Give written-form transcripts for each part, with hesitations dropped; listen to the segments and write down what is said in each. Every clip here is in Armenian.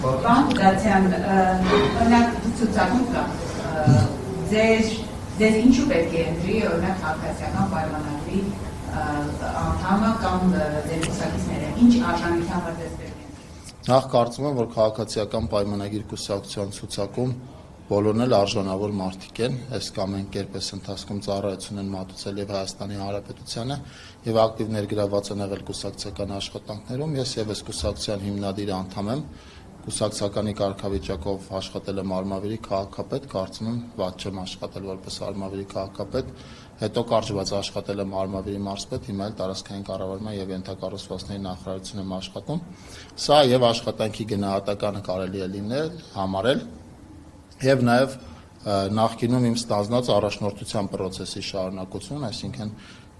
Պարոն Գուդացյան, օրինակ ցուցակում կա, ձեզ ինչու պետք է ընտրի օրինակ քաղաքացիական պայմանագրի անդամը կամ ձեր կուսակիցները, ինչ արժանության վրա ձեզ պետք է ընտրի։ Նախ կարծում եմ, որ քաղաքացիական պայմանագիր կուսակցության ցուցակում բոլորն էլ արժանավոր մարդիկ են, այս կամ այն կերպ այս ընթացքում ծառայություն են մատուցել եւ Հայաստանի Հանրապետությանը եւ ակտիվ ներգրավված են եղել կուսակցական աշխատանքներում։ Ես եւս կուսակցության հիմնադիր անդամ եմ, կուսակցականի կարգավիճակով աշխատել եմ Արմավիրի քաղաքապետ, կարծում եմ վատ չեմ աշխատել որպես Արմավիրի քաղաքապետ, հետո կարճված աշխատել եմ Արմավիրի մարզպետ, հիմա էլ տարածքային կառավարման եւ ենթակառուցվածքների նախարարությունում եմ աշխատում։ Սա եւ աշխատանքի գնահատականը կարելի է լինել, համարել եւ նաեւ նախկինում իմ ստանձնած առաջնորդության process-ի շարունակություն, այսինքն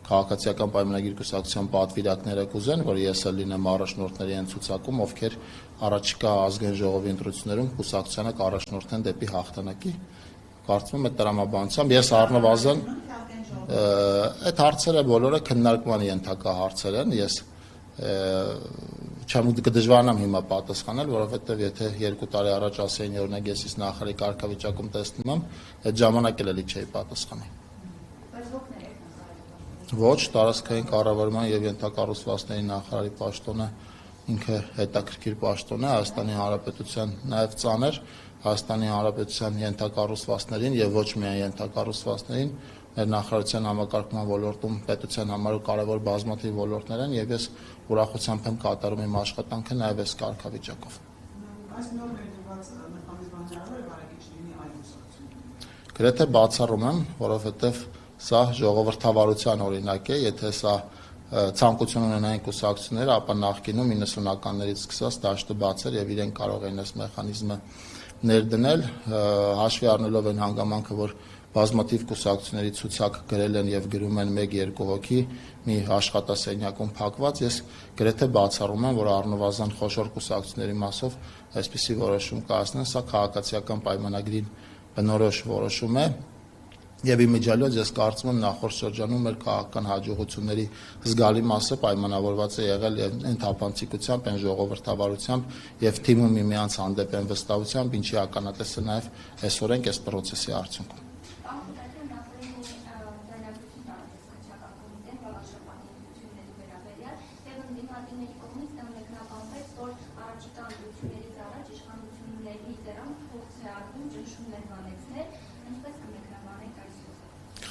քաղաքացիական պայմանագիր կուսակցության պատվիրակները կուզեն, որ ես էլ լինեմ առաջնորդների այն ցուցակում, ովքեր առաջիկա ազգային ժողովի ընտրություններում կուսակցությանը կառաջնորդեն դեպի հաղթանակի։ Կարծում եմ այդ տրամաբանությամբ ես առնվազն այդ հարցերը բոլորը քննարկման ենթակա հարցեր են, ես չեմ կդժվարանամ հիմա պատասխանել, որովհետև եթե 2 տարի առաջ ասեին օրինակ ես իս նախարարի կարգավիճակում տեսնում եմ, այդ ժամանակ էլ էլի չէի պատասխանի։ Ոչ, տարածքային կառավարման եւ ենթակառուցվածքների նախարարի պաշտոնը ինքը հետաքրքիր պաշտոն է Հայաստանի Հանրապետության նաեւ ծանր Հայաստանի Հանրապետության ենթակառուցվածքներին եւ ոչ միայն ենթակառուցվածքներին մեր նախարարության համակարգման ոլորտում պետության համար կարևոր բազմաթիվ ոլորտներ են եւ ես ուրախությամբ եմ կատարում իմ աշխատանքը նաեւ այս կարգավիճակով։ Գրեթե բացառում եմ, որովհետեւ սա ժողովրդավարության օրինակ է, եթե սա ցանկություն ունենային կուսակցությունները, ապա նախկինում 90-ականներից սկսած դաշտը բաց էր եւ իրենք կարող էին այս մեխանիզմը ներդնել, հաշվի առնելով այն հանգամանքը, որ բազմաթիվ կուսակցությունների ցուցակ գրել են եւ գրում են 1-2 հոգի մի աշխատասենյակում փակված, ես գրեթե բացառում եմ, որ առնվազն խոշոր կուսակցությունների մասով այսպիսի որոշում կայացնեն, սա քաղաքացիական պայմանագրին բնորոշ որոշում է եւ իմիջիալոց ես կարծում եմ նախորդ շրջանում մեր քաղաքական հաջողությունների զգալի մասը պայմանավորված է եղել եւ այն թափանցիկությամբ, այն ժողովրդավարությամբ եւ թիմը միմյանց հանդեպ են վստահությամբ, ինչի ականատես է նաեւ այսօր ենք այս process-ի արդյունքում։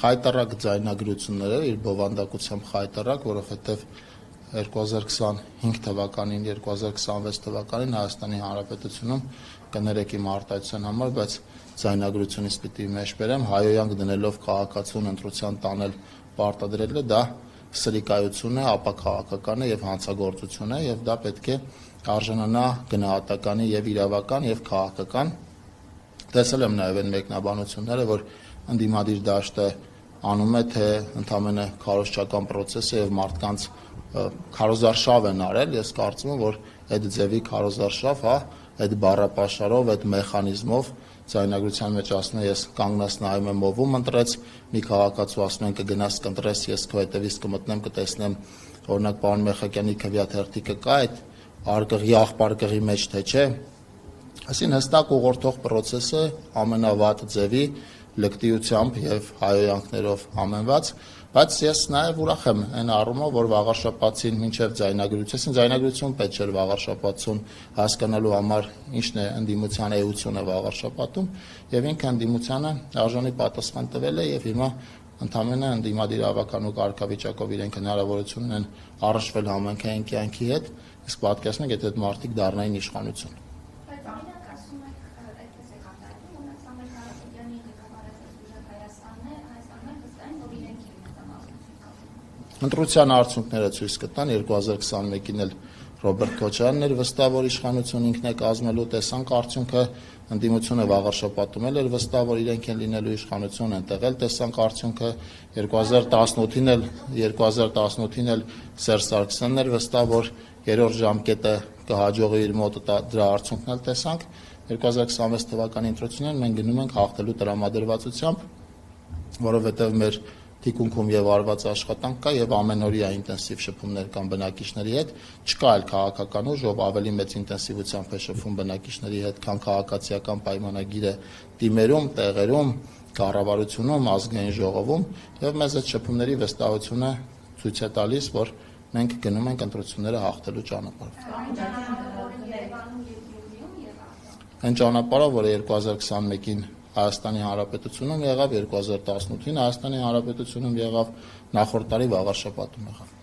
Խայտարակ ձայնագրություններ էր, իր բովանդակությամբ խայտարակ, որովհետև 2025 թվականին, 2026 թվականին Հայաստանի Հանրապետությունում կներեք իմ արտահայտության համար, բայց ձայնագրությունից պիտի մեջ բերեմ, հայոյանք դնելով քաղաքացուն ընտրության տանել պարտադրելը, դա սրիկայություն է, ապաքաղաքական է եւ հանցագործություն է եւ դա պետք է արժանանա գնահատականի եւ իրավական եւ քաղաքական։ Տեսել եմ նաեւ այն մեկնաբանությունները, որ ընդդիմադիր դաշտը անում է թե ընդամենը քարոզչական process է եւ մարդկանց քարոզարշավ են արել, ես կարծում եմ, որ այդ ձևի քարոզարշավ, հա, այդ բառապաշարով, այդ մեխանիզմով ձայնագրության մեջ ասում է ես կանգնած նայում եմ ով ընտրեց, մի քաղաքացու ասում են կգնաս կընտրես, ես քո հետևից կմտնեմ, կտեսնեմ, օրինակ պարոն Մեխակյանի քվեաթերթիկը կա այդ արկղի աղբարկղի մեջ թե չէ, այսին հստակ ուղղորդող process-ը ամենավատ ձևի լկտիությամբ եւ հայոյանքներով համենված, բայց ես նաեւ ուրախ եմ այն առումով, որ վաղարշաբաթին մինչեւ ձայնագրություն, ձայնագրություն պետք չէր վաղարշաբաթուն հասկանալու համար ինչն է ընդդիմության էությունը վաղարշաբաթում եւ ինքը ընդդիմությանը արժանի պատասխան տվել է եւ հիմա ընդամենը ընդդիմադիր ավական ու կարգավիճակով իրենք հնարավորություն ունեն առնչվել համայնքային կյանքի հետ, իսկ պատկերացնում եք, եթե այդ մարդիկ դառնային իշխանություն։ Ընտրության արդյունքները ցույց կտան 2021-ին էլ Ռոբերտ Քոչարյանն էր վստահ, որ իշխանություն ինքն է կազմելու, տեսանք արդյունքը, ընդդիմությունը վաղարշաբաթում էր վստահ, որ իրենք են լինելու իշխանություն, այնտեղ էլ տեսանք արդյունքը, 2018-ին էլ Սերժ Սարգսյանն էր վստահ, որ երրորդ ժամկետը կհաջողի իր մոտը դրա արդյունքն էլ տեսանք, 2026 թվականի ընտրություններին մենք գնում ենք հաղթելու տրամադրվածությամբ, որովհետև մեր թիկունքում եւ արված աշխատանք կա եւ ամենօրյա ինտենսիվ շփումներ կան բնակիչների հետ, չկա այլ քաղաքական ուժ, ով ավելի մեծ ինտենսիվությամբ է շփվում բնակիչների հետ, քան քաղաքացիական պայմանագիրը դիմերում, տեղերում, կառավարությունում, ազգային ժողովում եւ մեզ այդ շփումների վստահությունը ցույց է տալիս, որ մենք գնում ենք ընտրությունները հաղթելու ճանապարհով։ Այն ճանապարհը, որը 2021-ին Հայաստանի Հանրապետությունում եղավ, 2018-ին Հայաստանի Հանրապետությունում եղավ, նախորդ տարի վաղաշաբաթում եղավ։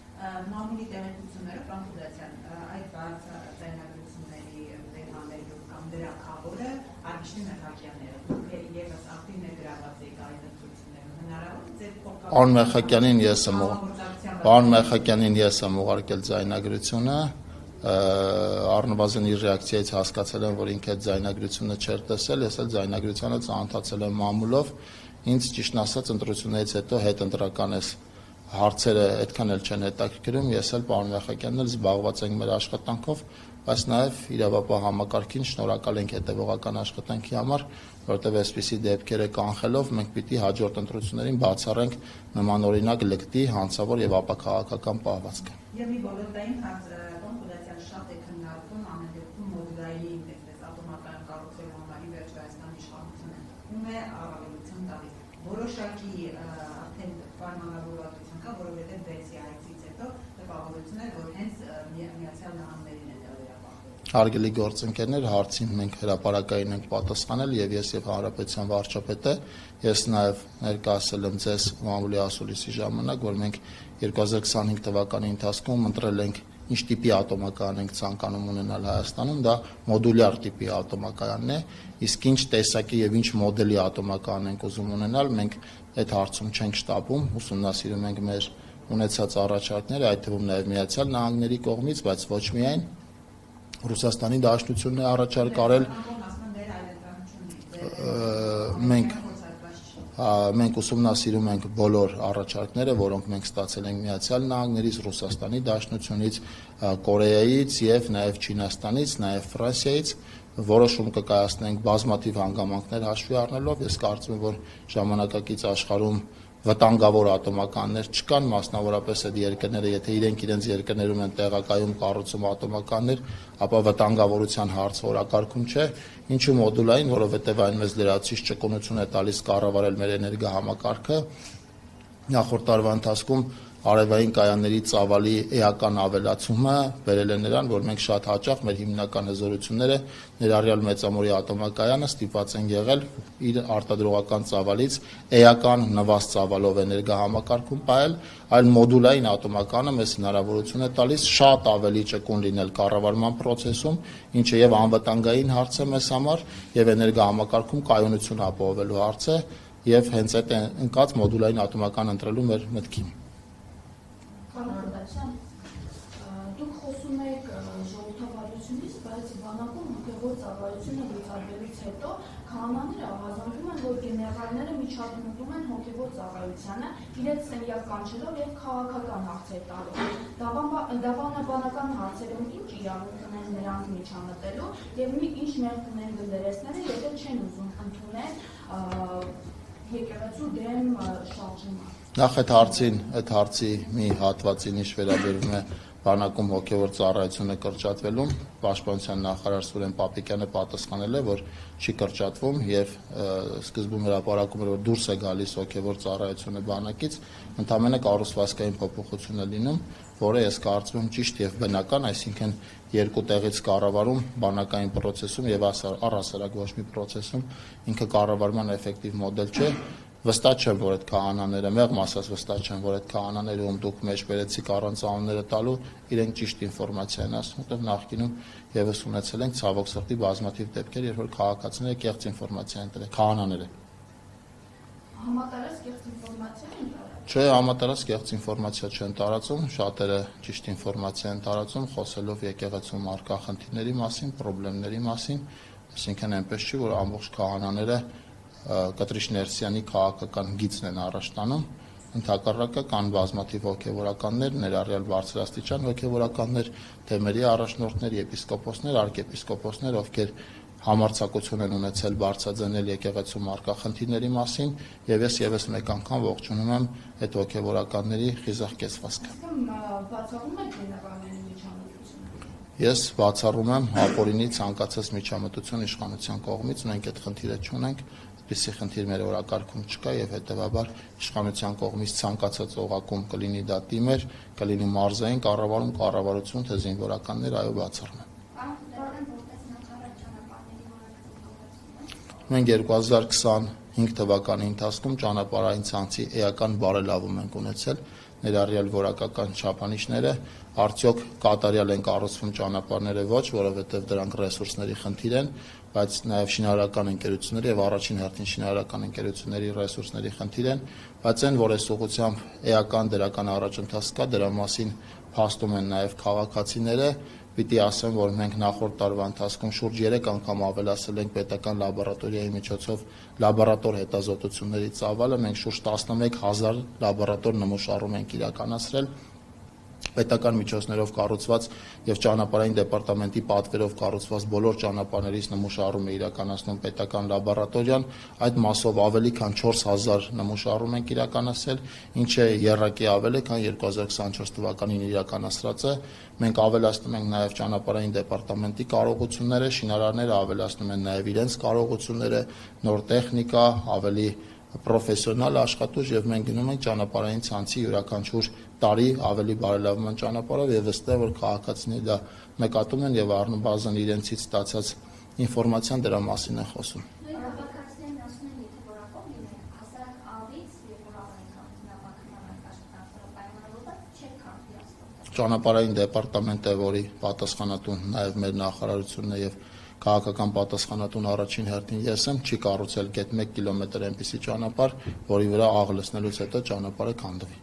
Մամուլի տեղեկությունները կամպուտացիան այդ բարձրաձայնագրությունների վերհանդերձ կամ դրա խավորը Արգիշնի Մեխակյանները եւս ակտիվ ներգրաված եք այդ ընտրություններում հնարավոր ձեր փոխկապ Պարոն Մեխակյանին ես եմ ուղարկել ձայնագրությունը առնվազն իր ռեակցիայից հասկացել եմ, որ ինքը այդ ձայնագրությունը չէր տեսել, ես էլ ձայնագրությանը ծանոթացել եմ մամուլով, ինձ ճիշտն ասած ընտրություններից հետո հետընտրական էս հարցերը այդքան էլ չեն հետաքրքրում, ես էլ պարոն Մեխակյանն էլ զբաղված ենք մեր աշխատանքով, բայց նաև իրավապահ համակարգին շնորհակալ ենք հետևողական աշխատանքի համար, որովհետև այսպիսի դեպքերը կանխելով մենք պիտի հաջորդ ընտրություններին բացառենք նմանօրինակ լկտի, հանցավոր եւ ապաքաղաքական պահվածքը։ Եվ մի բոլորտային կոնֆուդացիան շատ է քննարկվում ամեն դեպքում մոդուլային այդպես ատոմական կառուցելու համար ի վերջ Հայաստանի իշխանությունը ում է առավելություն տալիս որոշակի արդեն պայմանավորվածություն կա, որովհետև Բեցի այցից հետո տպավորություն է, որ հենց Միացյալ Նահանգներին է վերապահվել։ Հարգելի գործընկերներ, հարցին մենք հրապարակային ենք պատասխանել եւ ես եւ Հանրապետության վարչապետը, ես նաեւ ներկայացել եմ ձեզ մամուլի ասուլիսի ժամանակ, որ մենք 2025 թվականի ընթացքում ընտրել ենք ինչ տիպի ատոմակայան ենք ցանկանում ունենալ Հայաստանում, դա մոդուլյար տիպի ատոմակայանն է, իսկ ինչ տեսակի եւ ինչ մոդելի ատոմակայան ենք ուզում ունենալ, մենք այդ հարցում չենք շտապում, ուսումնասիրում ենք մեր ունեցած առաջարկները, այդ թվում նաեւ Միացյալ Նահանգների կողմից, բայց ոչ միայն Ռուսաստանի Դաշնությունն է առաջարկ արել, մենք ուսումնասիրում ենք բոլոր առաջարկները, որոնք մենք ստացել ենք Միացյալ Նահանգներից, Ռուսաստանի Դաշնությունից, Կորեայից եւ նաեւ Չինաստանից, նաեւ Ֆրանսիայից, որոշում կկայացնենք բազմաթիվ հանգամանքներ հաշվի առնելով, ես կարծում եմ, որ ժամանակակից աշխարհում վտանգավոր ատոմականներ չկան, մասնավորապես այդ երկրները, եթե իրենք իրենց երկրներում են տեղակայում կառուցում ատոմականներ, ապա վտանգավորության հարցը օրակարգում չէ, ինչու մոդուլային, որովհետև այն մեզ լրացուցիչ ճկունություն է տալիս կառավարել մեր էներգահամակարգը, նախորդ տարվա ընթացքում արևային կայանների ծավալի էական ավելացումը բերել է նրան, որ մենք շատ հաճախ մեր հիմնական հզորությունները ներառյալ մեծամորի ատոմակայանը ստիպված են եղել իր արտադրողական ծավալից էական նվազ ծավալով էներգահամակարգում պահել, այլ մոդուլային ատոմականը մեզ հնարավորություն է տալիս շատ ավելի ճկուն լինել կառավարման process-ում, ինչը եւ անվտանգային հարց է մեզ համար եւ էներգահամակարգում կայունություն ապահովելու հարց է եւ հենց այդ ընկած մոդուլային ատոմական ընտրելու մեր մտքին։ Դուք խոսում եք ժողովրդավարությունից, բայց բանակում հոգևոր ծառայությունը լուծարվելուց հետո քահանաները ահազանգում են, որ գեներալները միջադնոտում են հոգևոր ծառայությանը, իրենց սենյակ կանչելով եւ քաղաքական հարցեր տալով։ Դավանաբանական հարցերում ինչ իրավունք ունեն նրանք միջամտելու եւ ինչ մեղք ունեն գնդերեսները, եթե չեն ուզում ընդունել եկեղեցու դեմ շարժումը։ Նախ այդ հարցի մի հատվածին ինչ վերաբերում է բանակում հոգևոր ծառայությունը կրճատվելուն, Պաշտպանության նախարար Սուրեն Պապիկյանը պատասխանել է, որ չի կրճատվում եւ սկզբում հրապարակում էր, որ դուրս է գալիս հոգևոր ծառայությունը բանակից, ընդամենը կառուցվածքային փոփոխություն է լինում, որը ես կարծում եմ ճիշտ եւ բնական, այսինքն երկու տեղից կառավարում բանակային process-ում եւ առհասարակ ոչ մի process-ում ինքը կառավարման էֆեկտիվ մոդել չէ։ Վստահ չեմ, որ այդ քահանաները, մեղմ ասած վստահ չեմ, որ այդ քահանաները, ում դուք մեջ բերեցիք առանց անունները տալու, իրենք ճիշտ ինֆորմացիա են ասում, որտեղ նախկինում եւս ունեցել ենք ցավոք սրտի բազմաթիվ դեպքեր, երբ որ քաղաքացիները կեղծ ինֆորմացիա են տվել, քահանաները։ Համատարած կեղծ ինֆորմացիա են տարածում։ Չէ, համատարած կեղծ ինֆորմացիա չեն տարածում, շատերը ճիշտ ինֆորմացիա են տարածում, խոսելով եկեղեցում առկա խնդիրների մասին, խնդիրների մասին, այսինքն այնպես չի, որ ամբողջ քահանաները Կտրիշ Ներսյանի քաղաքական գիծն են առաջ տանում, ընդհակառակը կան բազմաթիվ հոգևորականներ, ներառյալ բարձրաստիճան հոգևորականներ, թեմերի առաջնորդներ, եպիսկոպոսներ, արքեպիսկոպոսներ, ովքեր համարձակություն են ունեցել բարձրաձայնել եկեղեցու մարկա խնդիրների մասին, եւ ես եւս մեկ անգամ ողջունում եմ այդ հոգեվորականների խիզախ կեցվածքը։ Բացառում եք գեներալների միջամտությունը։ Ես բացառում եմ ապօրինի ցանկացած միջամտություն իշխանության կողմից, մենք այդ խնդիրը չունենք, այդպիսի խնդիր մեր օրակարգում չկա եւ հետեւաբար իշխանության կողմից ցանկացած օղակում կլինի դա թիմեր, կլինի մարզային կառավարություն, թե զինվորականներ, այո, բացառում եմ։ Մենք 2025 թվականի ընթացքում ճանապարհային ցանցի էական բարելավում ենք ունեցել, ներառյալ որակական չափանիշները, արդյոք կատարյալ են կառուցվում ճանապարհները ոչ, որովհետև դրանք ռեսուրսների խնդիր են, բայց նաև շինարարական ընկերությունների եւ առաջին հերթին շինարարական ընկերությունների ռեսուրսների խնդիր են, բայց այն, որ այս ուղղությամբ էական դրական առաջընթաց կա, դրա մասին փաստում են նաև քաղաքացիները, պիտի ասեմ, որ մենք նախորդ տարվա ընթացքում շուրջ 3 անգամ ավելացել ենք պետական լաբորատորիայի միջոցով լաբորատոր հետազոտությունների ծավալը, մենք շուրջ 11,000 լաբորատոր նմուշառում ենք իրականացրել, պետական միջոցներով կառուցված եւ ճանապարհային դեպարտամենտի պատվերով կառուցված բոլոր ճանապարհներից նմուշառում է իրականացնում պետական լաբորատորիան, այդ մասով ավելի քան 4,000 նմուշառում ենք իրականացրել, ինչը եռակի ավել է, քան 2024 թվականին իրականացրածը, մենք ավելացնում ենք նաեւ ճանապարհային դեպարտամենտի կարողությունները, շինարարները ավելացնում են նաեւ իրենց կարողությունները, նոր տեխնիկա, ավելի պրոֆեսիոնալ աշխատուժ եւ մենք գնում ենք ճանապարհային ցանցի յուրաքանչյուր տարի ավելի բարելավման ճանապարհով եւ վստահ եմ որ քաղաքացիները դա նկատում են եւ առնվազն իրենցից ստացած ինֆորմացիան դրա մասին է խոսում։ Ճանապարհային դեպարտամենտը, որի պատասխանատուն նաեւ մեր նախարարությունն է եւ քաղաքական պատասխանատուն առաջին հերթին ես եմ, չի կառուցել գետ 1 կիլոմետր այնպիսի ճանապարհ, որի վրա աղ լցնելուց հետո ճանապարհը քանդվի։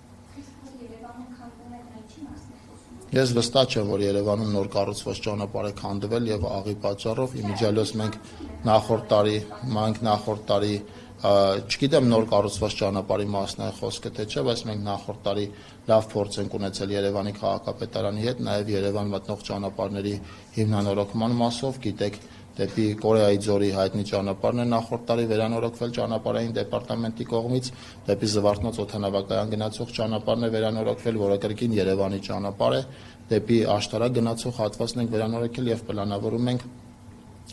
Ես վստահ չեմ, որ Երևանում նոր կառուցված ճանապարհ է քանդվել եւ աղի պատճառով իմիջիալոց մենք նախորդ տարի չգիտեմ նոր կառուցված ճանապարհի մասն է խոսքը թե չէ, բայց մենք նախորդ տարի լավ փորձ ենք ունեցել Երևանի քաղաքապետարանի հետ, նաեւ Երևան մտնող ճանապարհների հիմնանորոգման մասով, գիտեք, դեպի Կորեայի ձորի հայտնի ճանապարհն է նախորդ տարի վերանորոգվել ճանապարհային դեպարտամենտի կողմից, դեպի Զվարթնոց օդանավակայան գնացող ճանապարհն է վերանորոգվել, որը կրկին Երևանի ճանապարհ է, դեպի Աշտարակ գնացող հատվածն ենք վերանորոգել եւ պլանավորում ենք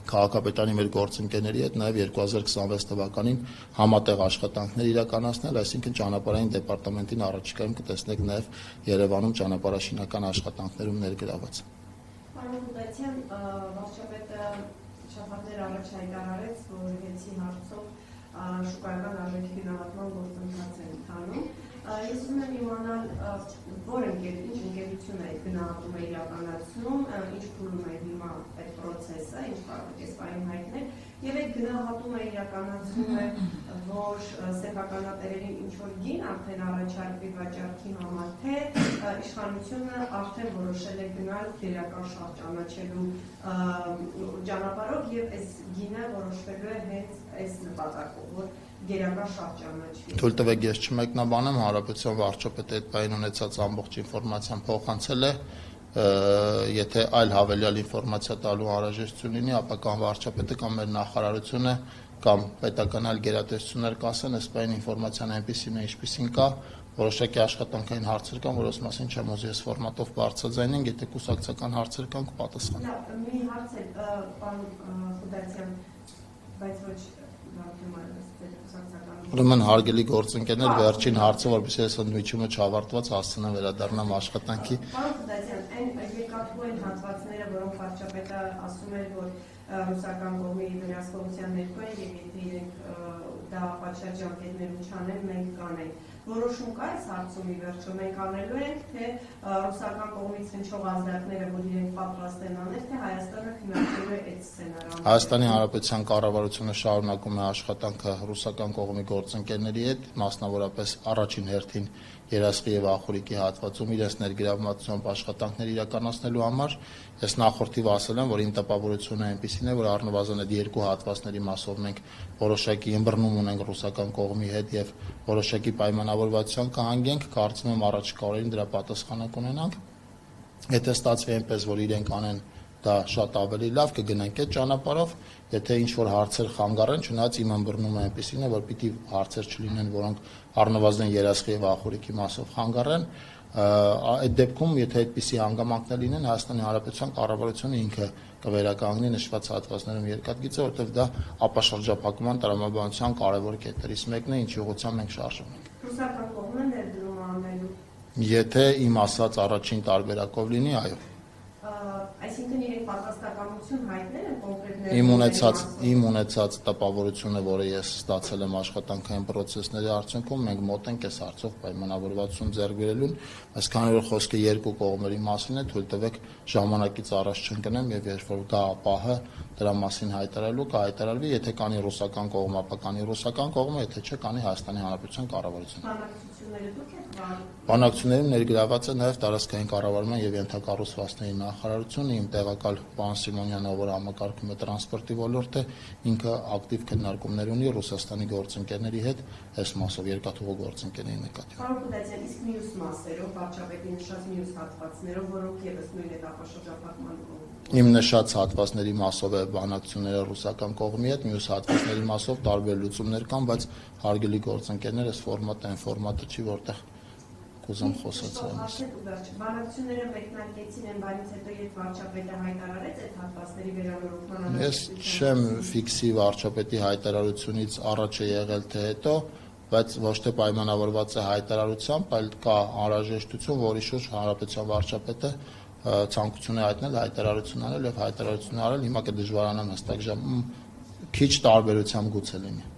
քաղաքապետարանի մեր գործընկերների հետ նաև 2026 թվականին համատեղ աշխատանքներ իրականացնել, այսինքն ճանապարհային դեպարտամենտին առաջիկայում կտեսնեք նաև Երևանում ճանապարհաշինական աշխատանքներում ներգրաված։ Պարոն Գուտացյան, վարչապետը շաբաթներ առաջ հայտարարեց, որ հեցի հարցով շուկայական արժեքի գնահատման գործընթաց է ընթանում։ Ես ուզում եմ իմանալ, որ ինչ ընկերություն է այդ գնահատումը իրականացնում, ինչ փուլում է հիմա այդ process-ը, ինչ կարող եք այս բանը հայտնել, եւ այդ գնահատումը իրականացնում է, որ սեփականատերերին ինչ որ գին արդեն առաջարկվի վաճառքի համար, թե իշխանությունը արդեն որոշել է գնալ գերական շահ ճանաչելու ճանապարհով եւ այս գինը որոշվելու է հենց այս նպատակով, որ գերական շահ ճանաչվի։ Թույլ տվեք ես չմեկնաբանեմ, Հանրապետության վարչապետը այդ բանին ունեցած ամբողջ ինֆորմացիան փոխանցել է, եթե այլ հավելյալ ինֆորմացիա տալու անհրաժեշտություն լինի, ապա կամ վարչապետը կամ մեր նախարարությունը կամ պետական այլ գերատեսչություններ կասեն, այս բանի ինֆորմացիան այնպեսին է, ինչպեսին կա, որոշակի աշխատանքային հարցեր կան, որոնց մասին չեմ ուզի այս ֆորմատով բարձրաձայնենք, եթե կուսակցական հարցեր կան կպատասխանեմ։ Լավ, մի հարց է, պարոն Խուդասյան, բայց ոչ Ուրեմն հարգելի գործընկերներ, վերջին հարցը, որպեսզի այս ընդմիջումը չավարտված հասցնեմ վերադառնամ աշխատանքի։ Պարոն Խուդասյան, այն երկաթուղ են հատվածները, որոնք վարչապետը ասում էր, որ ռուսական կողմի վերահսկողության ներքո են եւ եթե իրենք դա պատշաճ ջանքերներում չանեն, մենք կանենք։ Որոշում կա այս հարցում ի վերջո մենք անելու ենք, թե ռուսական կողմից հնչող ազդակները, որ իրենք պատրաստ են անել, թե Հայաստանը քննարկելու է այդ սցենարը։ Հայաստանի Հանրապետության կառավարությունը շարունակում է աշխատանքը ռուսական կողմի գործընկերների հետ, մասնավորապես առաջին հերթին Երասխի եւ Ախուրիկի հատվածում իրենց ներգրավվածությամբ աշխատանքներ իրականացնելու համար։ Ես նախորդիվ ասել եմ, որ իմ տպավորությունը այնպեսին է, որ առնվազն այդ երկու հատվածների մասով մենք որոշակի ըմբռնում ունենք ռուսական կողմի հետ եւ որոշակի պայմանավորվածության կհանգենք, կարծում եմ առաջիկա օրերին դրա պատասխանը կունենանք։ Եթե ստացվի այնպես, որ իրենք անեն դա շատ ավելի լավ կգնանք այդ ճանապարհով, եթե ինչ որ հարցեր խանգարեն, չնայած իմ ըմբռնումը այնպեսին է, որ պիտի հարցեր չլինեն, որոնք առնվազն երասխի եւ ախորիկի մասով խանգարեն, այդ դեպքում, եթե այդպիսի հանգամանքներ լինեն, Հայաստանի Հանրապետության կառավարությունը ինքը կվերականգնի նշված հատվածներում երկաթգիծը, որովհետև դա ապաշրջափակման տրամաբանության կարևոր կետերից մեկն է, ինչի ուղղությամբ մենք շարժվում ենք։ Ռուսական կողմը ներդրում անելու։ Եթե իմ ասած առաջին տարբերակով լինի, այո։ Այսինքն իրենք պատրաստակամություն հայտնել են կոնկրետ Իմ ունեցած տպավորությունը, որը ես ստացել եմ աշխատանքային process-ների արդյունքում, մենք մոտ ենք այս հարցով պայմանավորվածություն ձեռք բերելուն, բայց քանի որ խոսքը երկու կողմերի մասին է, թույլ տվեք ժամանակից առաջ չընկնեմ եւ երբ որ դա պահը դրա մասին հայտարարելու կհայտարարվի, եթե կանի ռուսական կողմը, ապա կանի ռուսական կողմը, եթե չէ, կանի Հայաստանի Հանրապետության կառավարությունը։ բանակցությունները դուք եք վարում։ Բանակցություններում ներգրաված է նաև տարածքային կառավարման եւ ենթակառուցվածքների նախարարությունը, իմ տեղակալ պարոն Սիմոնյանը, որը համակարգում է տրանսպորտի ոլորտը, ինքը ակտիվ քննարկումներ ունի Ռուսաստանի գործընկերների հետ այս մասով երկաթուղու գործընկերների նկատմամբ։ Պարոն Կուդասյան, իսկ մյուս մասերով, վարչապետի նշած մյուս հատվածներով, որոնք եւս նույն հետապաշրջապատման Իմ նշած հատվածների մասով է բանակցությունները ռուսական կողմի հետ, մյուս հատվածների մասով տարբեր լուծումներ կան, բայց հարգելի գործընկերներ, այս ֆորմատը այն ֆորմատը չի, որտեղ կուզեմ խոսացել եմ։ Բանակցությունները մեկնարկեցին են, բայց հետո երբ վարչապետը հայտարարեց այդ հատվածների վերանորոգման Ես չեմ ֆիքսի վարչապետի հայտարարությունից առաջ է եղել թե հետո, բայց ոչ թե պայմանավորված է հայտարարությամբ, այլ կա անհրաժեշտություն, որի շուրջ հանրապետության վարչապետը ցանկություն է հայտնել հայտարարություն անել եւ հայտարարություն արել, հիմա կդժվարանամ հստակ քիչ տարբերությամբ գուցե լինի։